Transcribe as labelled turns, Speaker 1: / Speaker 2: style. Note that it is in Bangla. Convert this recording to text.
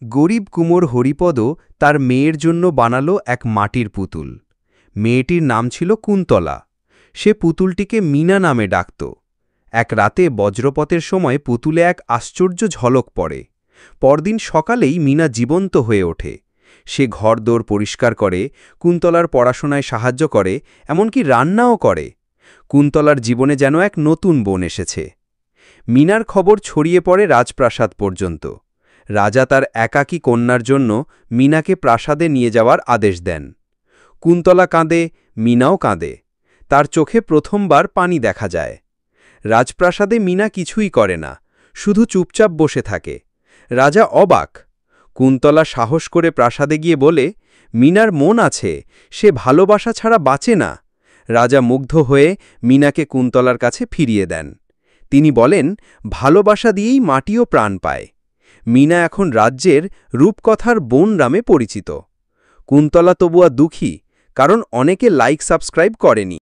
Speaker 1: গরিব কুমোর হরিপদ তার মেয়ের জন্য বানালো এক মাটির পুতুল। মেয়েটির নাম ছিল কুন্তলা। সে পুতুলটিকে মীনা নামে ডাকত। এক রাতে বজ্রপতের সময় পুতুলে এক আশ্চর্য ঝলক পড়ে। পরদিন সকালেই মীনা জীবন্ত হয়ে ওঠে। সে ঘরদোর পরিষ্কার করে, কুন্তলার পড়াশোনায় সাহায্য করে, এমনকি রান্নাও করে। কুন্তলার জীবনে যেন এক নতুন বোন এসেছে। মীনার খবর ছড়িয়ে পড়ে রাজপ্রাসাদ পর্যন্ত। রাজা তার একাকী কন্যার জন্য মীনাকে প্রাসাদে নিয়ে যাওয়ার আদেশ দেন। কুন্তলা কাঁদে, মীনাও কাঁদে। তার চোখে প্রথমবার পানি দেখা যায়। রাজপ্রাসাদে মীনা কিছুই করে না, শুধু চুপচাপ বসে থাকে। রাজা অবাক। কুন্তলা সাহস করে প্রাসাদে গিয়ে বলে, মীনার মন আছে, সে ভালোবাসা ছাড়া বাঁচে না। রাজা মুগ্ধ হয়ে মীনাকে কুন্তলার কাছে ফিরিয়ে দেন। তিনি বলেন, ভালোবাসা দিয়েই মাটিও প্রাণ পায়। মীনা এখন রাজ্যের রূপকথার বোন নামে পরিচিত। কুন্তলা তবুয়া দুঃখী, কারণ অনেকে লাইক সাবস্ক্রাইব করেনি।